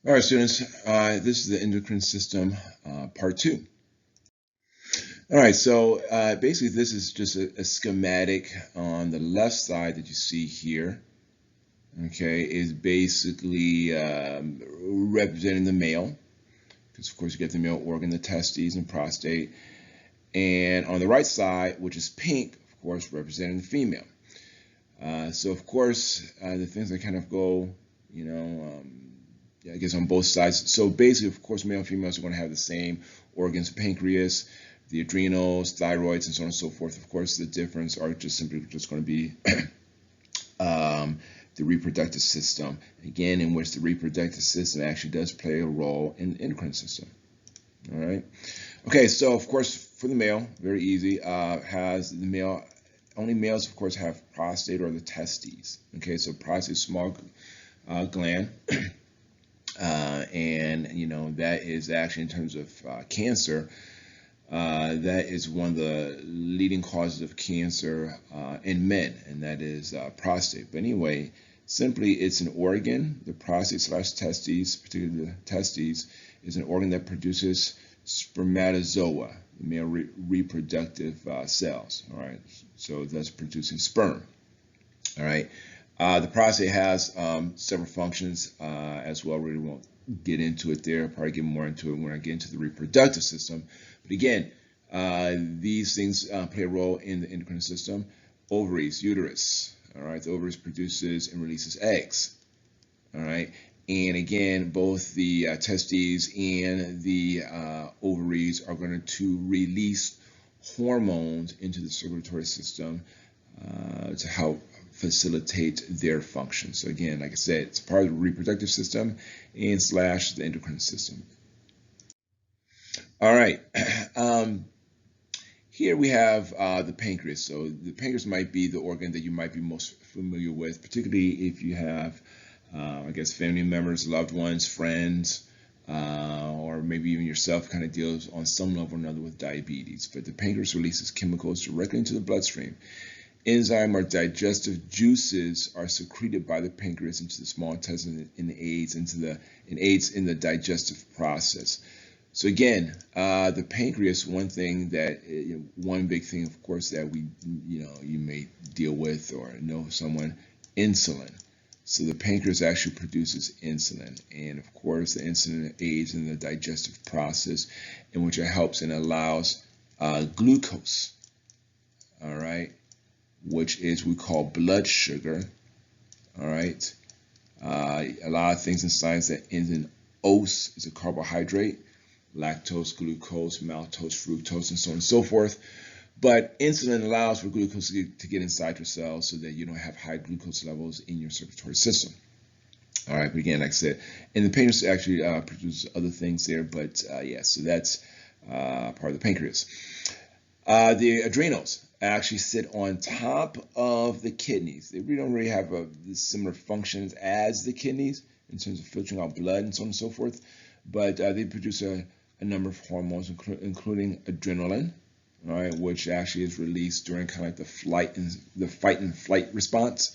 All right, students, this is the endocrine system, part two. All right, so basically this is just a schematic on the left side that you see here, okay, is basically representing the male, because of course you get the male organ, the testes and prostate, and on the right side, which is pink, of course, representing the female. So of course, the things that kind of go, you know, I guess on both sides. So basically, of course, male and females are going to have the same organs: pancreas, the adrenals, thyroids, and so on and so forth. Of course, the difference are just simply just going to be the reproductive system. Again, in which the reproductive system actually does play a role in the endocrine system. All right. Okay, so of course, for the male, very easy. Has the male only males, of course, have prostate or the testes. Okay, so prostate, small gland. And that is actually, in terms of cancer, that is one of the leading causes of cancer in men, and that is prostate. But anyway, simply it's an organ. The prostate slash testes, particularly the testes, is an organ that produces spermatozoa, the male reproductive cells. All right, so that's producing sperm. All right. The prostate has several functions as well. Really won't get into it there. I'll probably get more into it when I get into the reproductive system. But again, these things play a role in the endocrine system. Ovaries, uterus. All right, the ovaries produces and releases eggs. All right, and again, both the testes and the ovaries are going to release hormones into the circulatory system to help facilitate their function. So again, like I said, it's part of the reproductive system and slash the endocrine system. All right. Here we have the pancreas. So the pancreas might be the organ that you might be most familiar with, particularly if you have, I guess, family members, loved ones, friends, or maybe even yourself kind of deals on some level or another with diabetes. But the pancreas releases chemicals directly into the bloodstream. Enzyme or digestive juices are secreted by the pancreas into the small intestine and aids in the digestive process. So again, the pancreas, one big thing, of course, that you may deal with or know someone, insulin. So the pancreas actually produces insulin, and of course, the insulin aids in the digestive process, in which it helps and allows glucose. All right, which is we call blood sugar. All right, a lot of things in science that ends in ose is a carbohydrate. Lactose, glucose, maltose, fructose, and so on and so forth. But insulin allows for glucose to get inside your cells so that you don't have high glucose levels in your circulatory system. All right, but again, like I said, and the pancreas actually produces other things there, but yeah, so that's part of the pancreas. The adrenals actually sit on top of the kidneys. They really don't really have similar functions as the kidneys in terms of filtering out blood and so on and so forth, but they produce a number of hormones, including adrenaline, all right, which actually is released during kind of like the fight and flight response.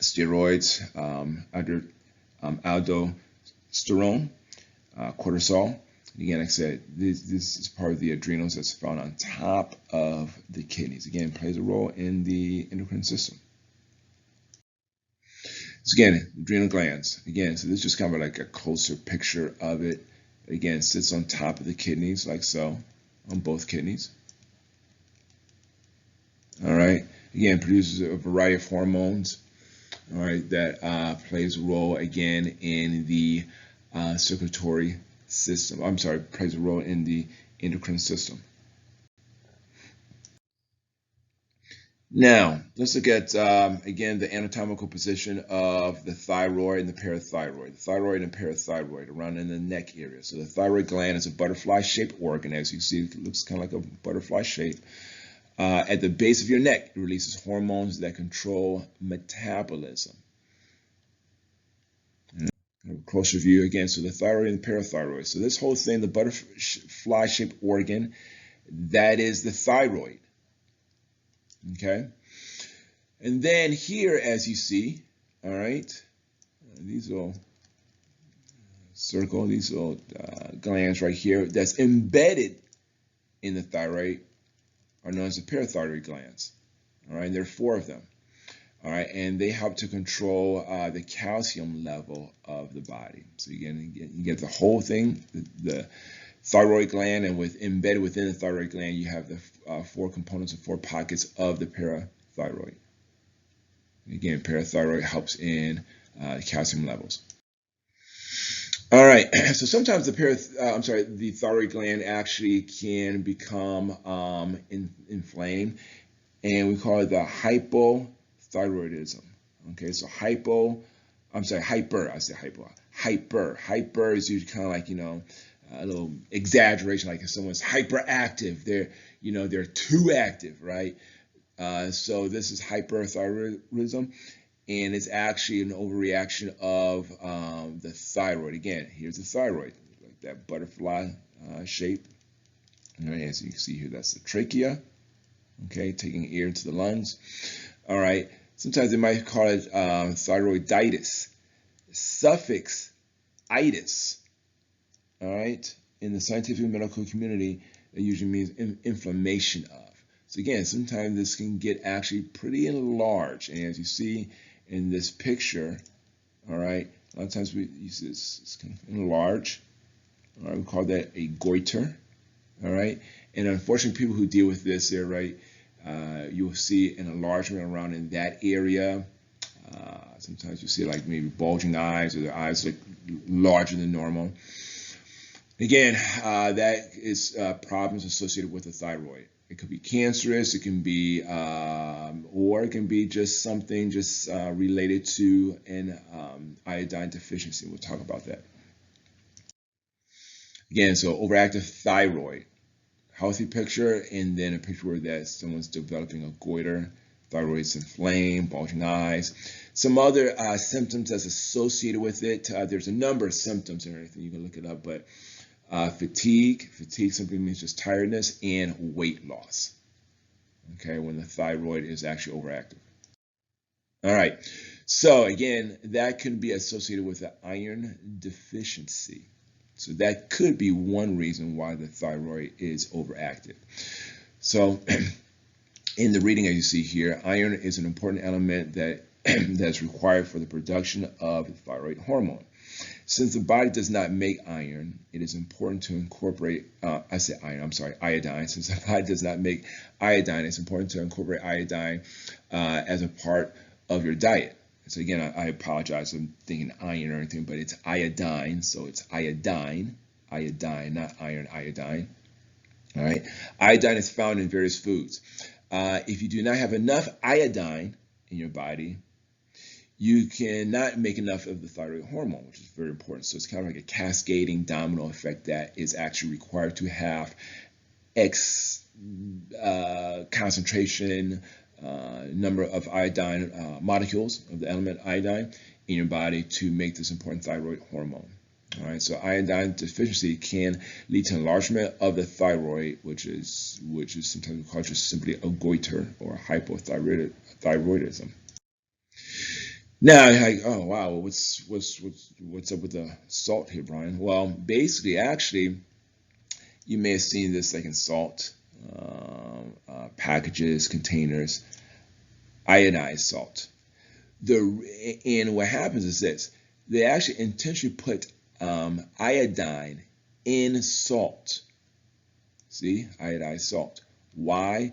Steroids, aldosterone, cortisol. Again, like I said, this is part of the adrenals that's found on top of the kidneys. Again, plays a role in the endocrine system. So again, adrenal glands. Again, so this is just kind of like a closer picture of it. Again, it sits on top of the kidneys, like so, on both kidneys. All right. Again, produces a variety of hormones. All right, that plays a role again in the circulatory system. I'm sorry, plays a role in the endocrine system. Now, let's look at, again, the anatomical position of the thyroid and the parathyroid. The thyroid and parathyroid around in the neck area. So the thyroid gland is a butterfly-shaped organ. As you see, it looks kind of like a butterfly shape. At the base of your neck, it releases hormones that control metabolism. Closer view again, so the thyroid and the parathyroid. So this whole thing, the butterfly-shaped organ, that is the thyroid. Okay, and then here, as you see, all right, these these little circle, these little glands right here that's embedded in the thyroid are known as the parathyroid glands. All right, and there are 4 of them. All right, and they help to control the calcium level of the body. So you get the whole thing, the thyroid gland, and embedded within the thyroid gland, you have the 4 components and 4 pockets of the parathyroid. Again, parathyroid helps in calcium levels. All right, so sometimes the thyroid gland actually can become inflamed, and we call it the hypothyroidism. Okay, so hyper. I say hypo. Hyper is usually kind of like, a little exaggeration, like if someone's hyperactive, they're too active, right? So this is hyperthyroidism, and it's actually an overreaction of the thyroid. Again, here's the thyroid, like that butterfly shape. All right, as you can see here, that's the trachea. Okay, taking air into the lungs. All right, sometimes they might call it thyroiditis. Suffix itis. All right, in the scientific medical community, it usually means inflammation of. So again, sometimes this can get actually pretty enlarged, and as you see in this picture, all right, a lot of times we use this, it's kind of enlarged. All right, we call that a goiter. All right, and unfortunately, people who deal with this, there, right, you will see an enlargement around in that area. Sometimes you see like maybe bulging eyes, or their eyes look larger than normal. Again, that is problems associated with the thyroid. It could be cancerous, it can be, or it can be just something related to an iodine deficiency. We'll talk about that. Again, so overactive thyroid, healthy picture, and then a picture where that someone's developing a goiter, thyroid's inflamed, bulging eyes. Some other symptoms that's associated with it. There's a number of symptoms and everything. You can look it up, but fatigue simply means just tiredness, and weight loss. Okay, when the thyroid is actually overactive. All right, so again, that can be associated with an iron deficiency. So that could be one reason why the thyroid is overactive. So in the reading as you see here, iron is an important element that's required for the production of the thyroid hormone. Since the body does not make iron, it is important to incorporate, iodine. Since the body does not make iodine, it's important to incorporate iodine as a part of your diet. So again, I apologize, I'm thinking iron or anything, but it's iodine, so it's iodine, not iron, iodine. All right, iodine is found in various foods. If you do not have enough iodine in your body, you cannot make enough of the thyroid hormone, which is very important. So it's kind of like a cascading domino effect that is actually required to have X concentration, number of iodine molecules of the element iodine in your body to make this important thyroid hormone. All right, so iodine deficiency can lead to enlargement of the thyroid, which is sometimes called just simply a goiter or hypothyroidism. Now, like, oh wow, what's up with the salt here, Brian? Well, basically, actually, you may have seen this like in salt packages, containers, iodized salt. And what happens is this: they actually intentionally put iodine in salt. See, iodized salt. Why?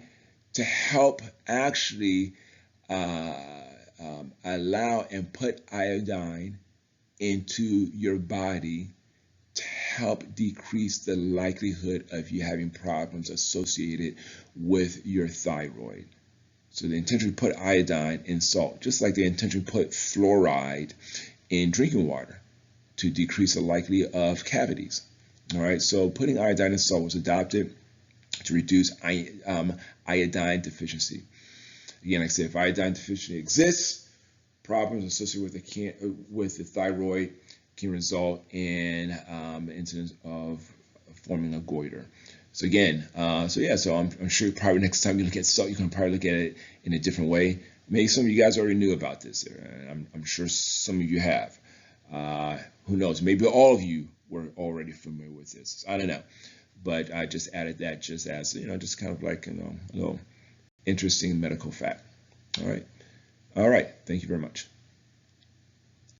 To help actually allow and put iodine into your body to help decrease the likelihood of you having problems associated with your thyroid. So they intentionally put iodine in salt, just like they intentionally put fluoride in drinking water to decrease the likelihood of cavities. All right, so putting iodine in salt was adopted to reduce iodine deficiency. Again, like I said, if iodine deficiency exists, problems associated with the thyroid can result in the incidence of forming a goiter. So again, so I'm sure probably next time you look at salt, you can probably look at it in a different way. Maybe some of you guys already knew about this, and I'm sure some of you have. Who knows? Maybe all of you were already familiar with this. I don't know, but I just added that just as just kind of like a little interesting medical fact. All right, all right. Thank you very much.